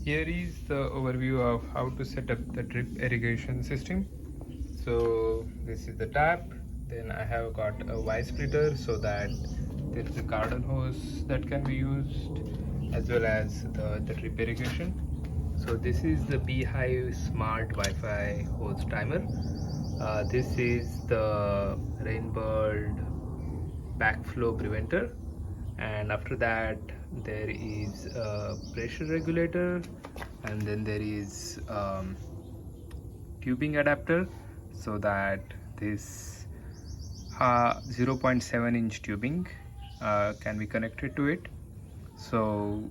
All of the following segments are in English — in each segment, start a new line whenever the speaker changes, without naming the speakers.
Here is the overview of how to set up the drip irrigation system. So this is the tap, then I have got a Y splitter so that there is a garden hose that can be used, as well as the drip irrigation. So this is the Beehive Smart Wi-Fi hose timer. This is the rainbird backflow preventer, and after that there is a pressure regulator, and then there is tubing adapter, so that this 0.7-inch tubing can be connected to it. So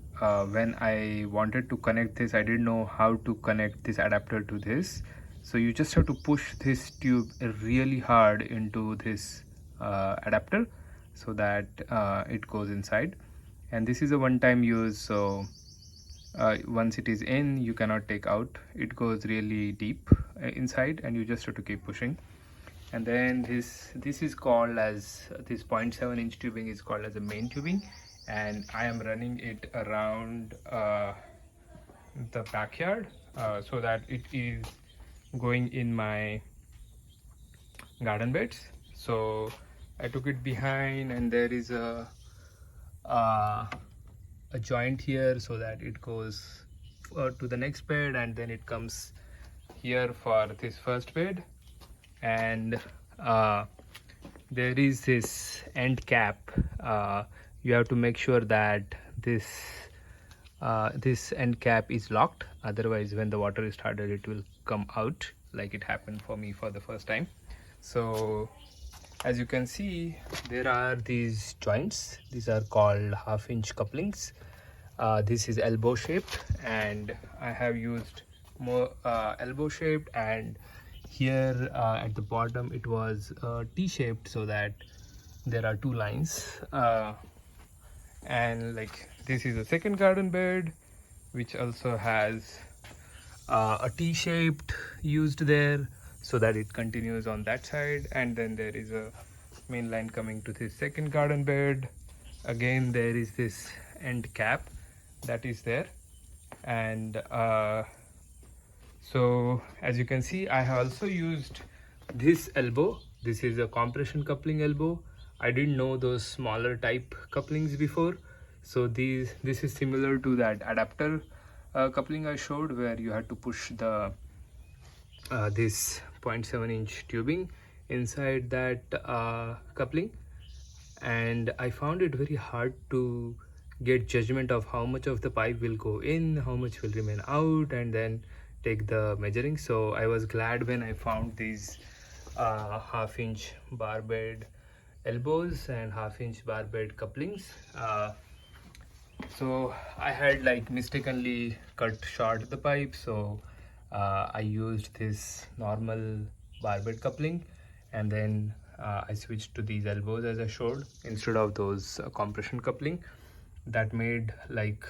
when I wanted to connect this, I didn't know how to connect this adapter to this. So you just have to push this tube really hard into this adapter so that it goes inside. And this is a one-time use, so once it is in, you cannot take out. It goes really deep inside, and you just have to keep pushing. And then this is called as, this 0.7-inch tubing is called as a main tubing, and I am running it around the backyard so that it is going in my garden beds. So I took it behind, and there is uh, a joint here so that it goes to the next bed, and then it comes here for this first bed. And there is this end cap. You have to make sure that this end cap is locked, otherwise when the water is started it will come out, like it happened for me for the first time. So as you can see, there are these joints. These are called half-inch couplings. This is elbow shaped, and I have used more elbow shaped, and here at the bottom it was T-shaped, so that there are two lines. And like, this is a second garden bed which also has a T-shaped used there so that it continues on that side, and then there is a main line coming to this second garden bed. Again, there is this end cap that is there. And so as you can see, I have also used this elbow. This is a compression coupling elbow. I didn't know those smaller type couplings before, so this is similar to that adapter coupling I showed, where you had to push the this 0.7-inch tubing inside that coupling. And I found it very hard to get judgment of how much of the pipe will go in, how much will remain out, and then take the measuring. So I was glad when I found these half-inch bar bed elbows and half-inch bar bed couplings. So I had like mistakenly cut short the pipe, so I used this normal bar bed coupling, and then I switched to these elbows as I showed, instead of those compression coupling. That made like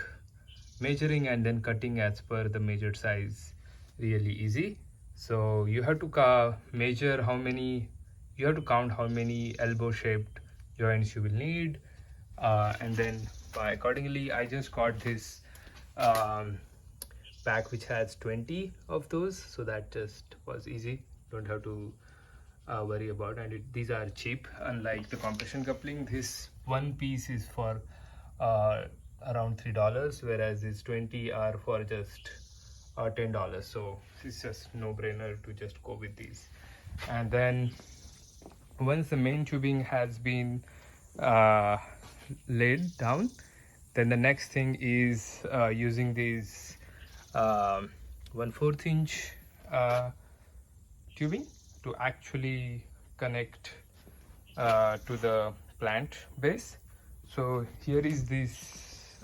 measuring and then cutting as per the measured size really easy. So you have to measure how many, you have to count how many elbow shaped joints you will need, and then accordingly I just got this pack which has 20 of those, so that just was easy. Don't have to worry about, and these are cheap. Unlike the compression coupling, this one piece is for around $3, whereas these 20 are for just $10. So it's just no-brainer to just go with these. And then once the main tubing has been laid down, then the next thing is using these 1/4 inch tubing to actually connect to the plant base. So here is this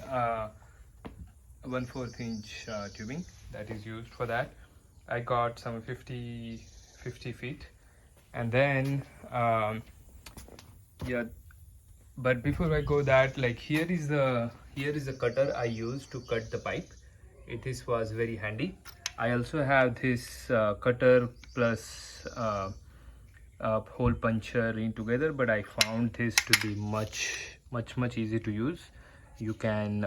1/4 inch tubing that is used for that. I got some 50 feet, and then yeah, but before I go that, like, here is the cutter I used to cut the pipe. This was very handy. I also have this cutter plus hole puncher in together, but I found this to be much easy to use. you can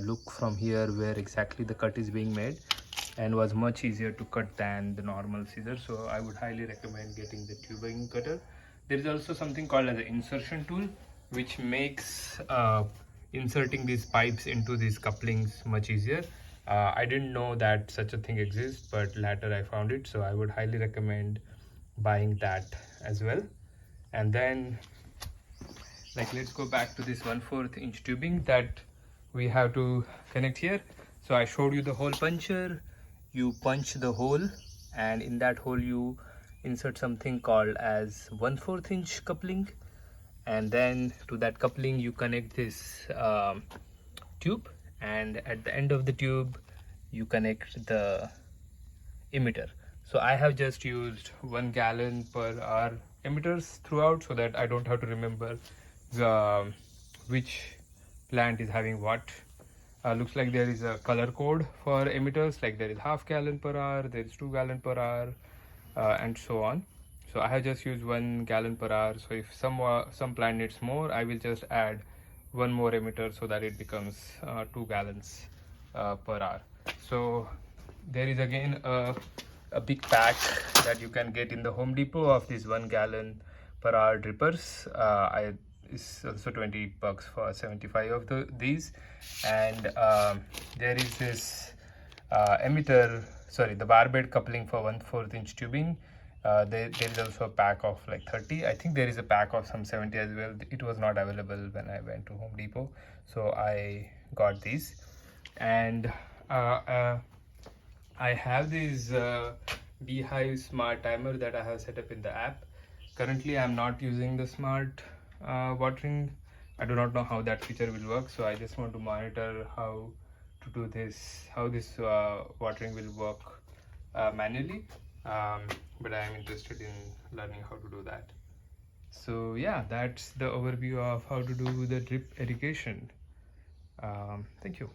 look from here where exactly the cut is being made, and was much easier to cut than the normal scissor. So I would highly recommend getting the tubing cutter. There is also something called as an insertion tool, which makes inserting these pipes into these couplings much easier. I didn't know that such a thing exists, but later I found it, so I would highly recommend buying that as well. And then, like, let's go back to this 1/4 inch tubing that we have to connect here. So I showed you the hole puncher. You punch the hole, and in that hole you insert something called as 1/4 inch coupling, and then to that coupling you connect this tube, and at the end of the tube you connect the emitter. So I have just used 1 gallon per hour emitters throughout, so that I don't have to remember which plant is having what. Looks like there is a color code for emitters, like there is 1/2 gallon per hour, there is 2 gallon per hour, and so on. So I have just used 1 gallon per hour. So if some plant needs more, I will just add one more emitter so that it becomes 2 gallons per hour. So there is again a big pack that you can get in the Home Depot of these 1 gallon per hour drippers. It's also $20 for 75 of these. And there is this emitter, sorry, the barbed coupling for 1/4 inch tubing. There is also a pack of like 30. I think there is a pack of some 70 as well. It was not available when I went to Home Depot, so I got these. And I have this Beehive smart timer that I have set up in the app. Currently I'm not using the smart watering. I do not know how that feature will work, so I just want to monitor how to do this, how this watering will work manually. But I am interested in learning how to do that. So yeah, that's the overview of how to do the drip irrigation. Thank you.